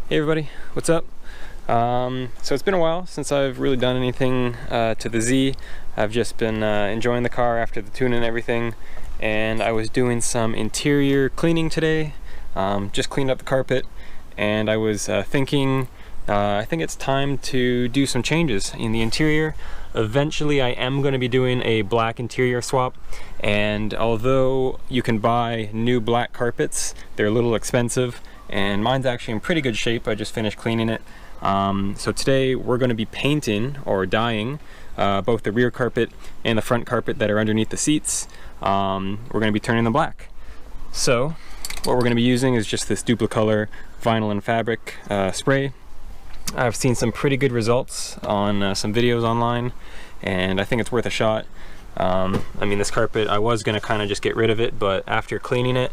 Hey everybody, what's up? So it's been a while since I've really done anything to the Z. I've just been enjoying the car after the tune and everything, and I was doing some interior cleaning today. Just cleaned up the carpet, and I was thinking I think it's time to do some changes in the interior. Eventually I am going to be doing a black interior swap, and although you can buy new black carpets, they're a little expensive, and mine's actually in pretty good shape. I just finished cleaning it. So today we're going to be painting or dyeing both the rear carpet and the front carpet that are underneath the seats. We're going to be turning them black. So what we're going to be using is just this Dupli-Color vinyl and fabric spray. I've seen some pretty good results on some videos online, and I think it's worth a shot. I mean, this carpet, I was going to kind of just get rid of it, but after cleaning it,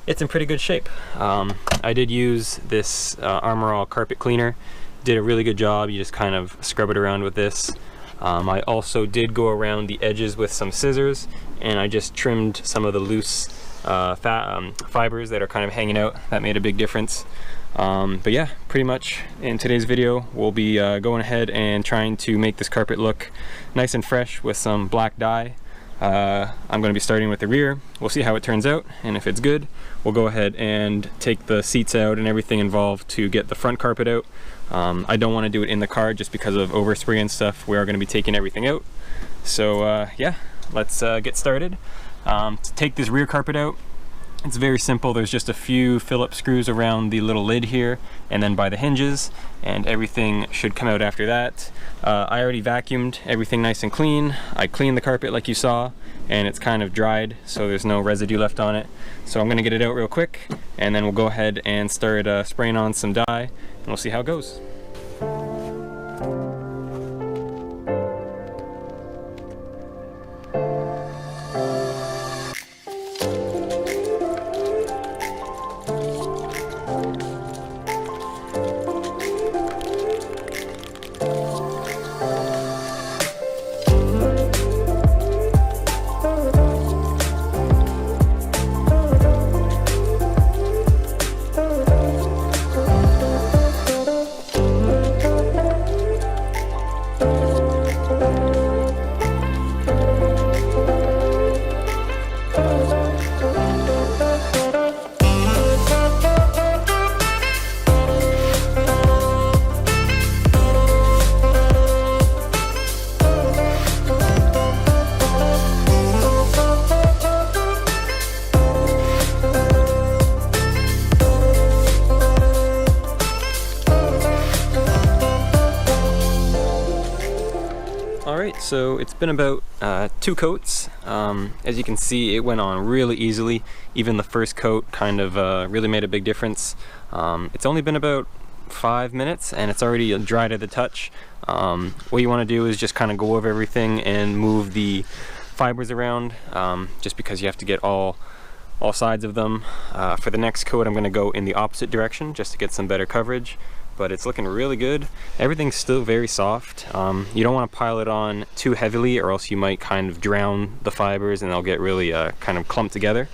it's in pretty good shape. I did use this Armor All carpet cleaner. Did a really good job. You just kind of scrub it around with this. I also did go around the edges with some scissors, and I just trimmed some of the loose fibers that are kind of hanging out. That made a big difference. But yeah, pretty much in today's video we'll be going ahead and trying to make this carpet look nice and fresh with some black dye. I'm going to be starting with the rear. We'll see how it turns out, and if it's good, we'll go ahead and take the seats out and everything involved to get the front carpet out. I don't want to do it in the car just because of overspray and stuff. We are going to be taking everything out. So yeah, let's get started. To take this rear carpet out, it's very simple. There's just a few Phillips screws around the little lid here and then by the hinges, and everything should come out after that. I already vacuumed everything nice and clean. I cleaned the carpet like you saw, and it's kind of dried, so there's no residue left on it. So I'm going to get it out real quick, and then we'll go ahead and start spraying on some dye, and we'll see how it goes. So it's been about 2 coats. As you can see, it went on really easily. Even the first coat kind of really made a big difference. It's only been about 5 minutes and it's already dry to the touch. What you want to do is just kind of go over everything and move the fibers around, just because you have to get all sides of them. For the next coat, I'm going to go in the opposite direction just to get some better coverage. But it's looking really good. Everything's still very soft. You don't want to pile it on too heavily, or else you might kind of drown the fibers and they'll get really kind of clumped together.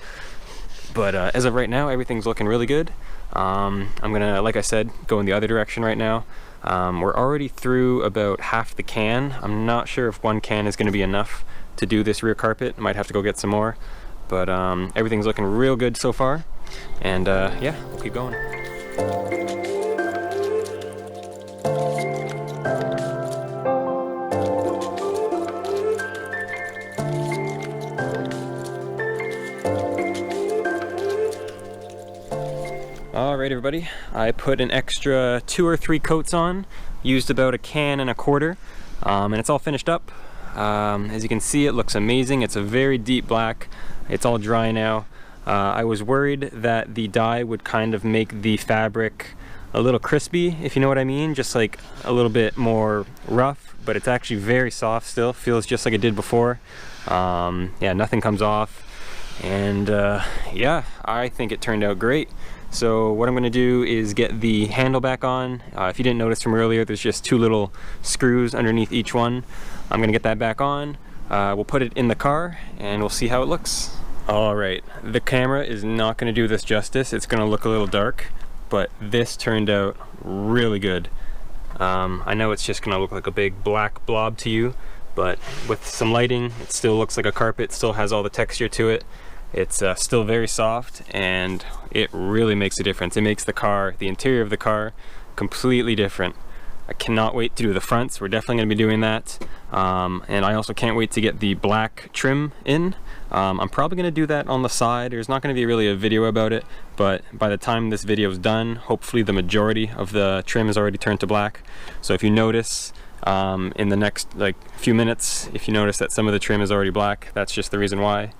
But as of right now, everything's looking really good. I'm gonna, like I said, go in the other direction right now. We're already through about half the can. I'm not sure if 1 can is going to be enough to do this rear carpet. I might have to go get some more. But everything's looking real good so far. And yeah, we'll keep going. Alright everybody, I put an extra 2 or 3 coats on, used about 1.25 cans, and it's all finished up. As you can see, it looks amazing. It's a very deep black. It's all dry now. I was worried that the dye would kind of make the fabric a little crispy, if you know what I mean, just like a little bit more rough, but it's actually very soft still. Feels just like it did before. Yeah, nothing comes off, and yeah, I think it turned out great. So what I'm going to do is get the handle back on. If you didn't notice from earlier, there's just 2 little screws underneath each one. I'm going to get that back on. We'll put it in the car and we'll see how it looks. Alright, the camera is not going to do this justice. It's going to look a little dark, but this turned out really good. I know it's just gonna look like a big black blob to you, but with some lighting, it still looks like a carpet, still has all the texture to it. It's still very soft, and it really makes a difference. It makes the car, the interior of the car, completely different. I cannot wait to do the fronts. We're definitely going to be doing that. And I also can't wait to get the black trim in. I'm probably going to do that on the side. There's not going to be really a video about it, but by the time this video is done, hopefully the majority of the trim is already turned to black. So if you notice in the next few minutes, if you notice that some of the trim is already black, that's just the reason why.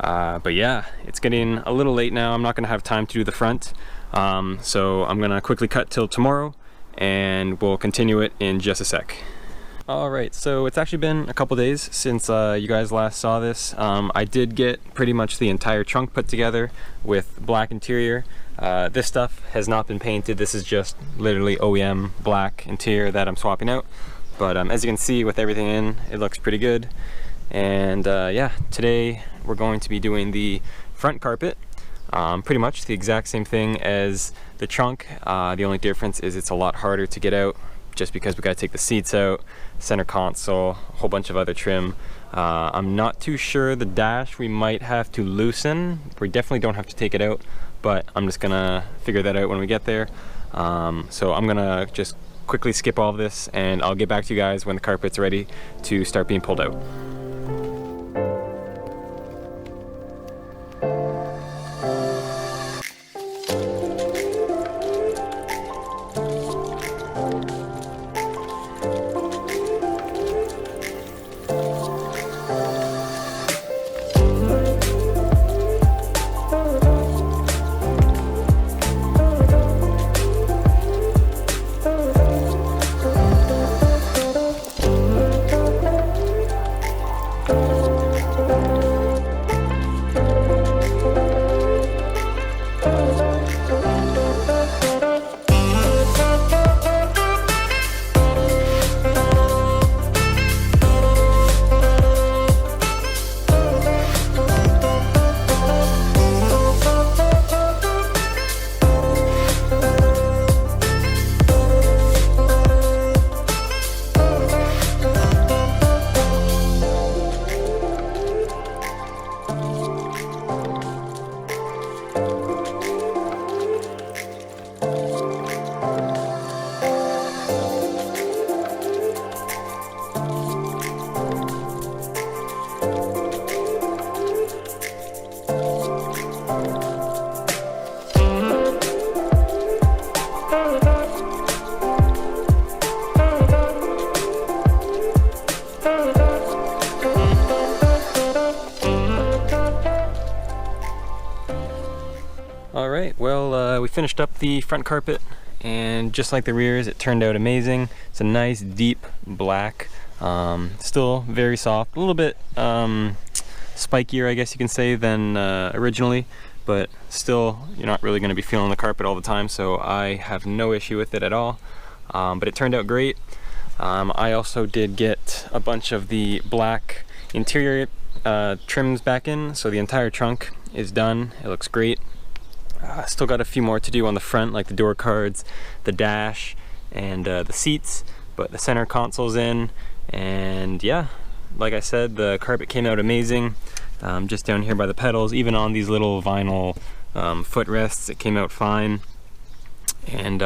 But yeah, it's getting a little late now. I'm not going to have time to do the front. So I'm going to quickly cut till tomorrow, and we'll continue it in just a sec. Alright, so it's actually been a couple days since you guys last saw this. I did get pretty much the entire trunk put together with black interior. This stuff has not been painted. This is just literally OEM black interior that I'm swapping out. But as you can see, with everything in, it looks pretty good. And yeah, today we're going to be doing the front carpet. Pretty much the exact same thing as the trunk. The only difference is it's a lot harder to get out, just because we got to take the seats out, center console, a whole bunch of other trim. I'm not too sure the dash we might have to loosen. We definitely don't have to take it out, but I'm just gonna figure that out when we get there. So I'm gonna just quickly skip all of this, and I'll get back to you guys when the carpet's ready to start being pulled out. Alright, well we finished up the front carpet, and just like the rears, it turned out amazing. It's a nice deep black, still very soft, a little bit spikier, I guess you can say, than originally, but still you're not really going to be feeling the carpet all the time, so I have no issue with it at all. But it turned out great. I also did get a bunch of the black interior trims back in, so the entire trunk is done. It looks great. Still got a few more to do on the front, like the door cards, the dash, and the seats, but the center console's in, and yeah, like I said, the carpet came out amazing. Just down here by the pedals, even on these little vinyl footrests, it came out fine. And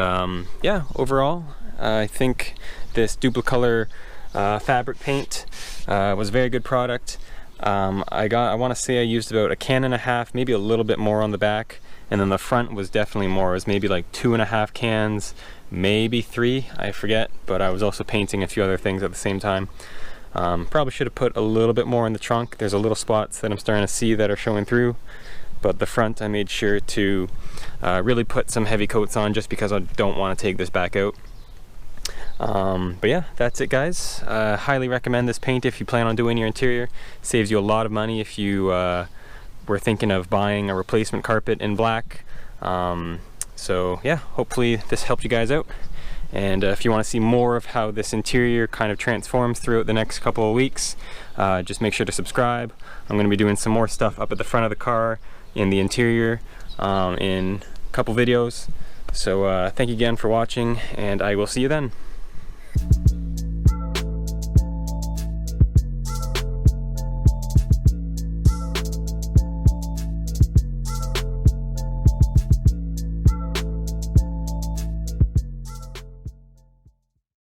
yeah, overall, I think this Dupli-Color fabric paint was a very good product. I want to say I used about 1.5 cans, maybe a little bit more on the back, and then the front was definitely more. It was maybe like 2.5 cans, maybe 3, I forget, but I was also painting a few other things at the same time. Probably should have put a little bit more in the trunk. There's a little spots that I'm starting to see that are showing through, but the front I made sure to really put some heavy coats on, just because I don't want to take this back out. But yeah, that's it, guys. Highly recommend this paint if you plan on doing your interior. Saves you a lot of money if you were thinking of buying a replacement carpet in black. So yeah, hopefully this helped you guys out. And if you want to see more of how this interior kind of transforms throughout the next couple of weeks, just make sure to subscribe. I'm going to be doing some more stuff up at the front of the car in the interior in a couple videos. So thank you again for watching, and I will see you then.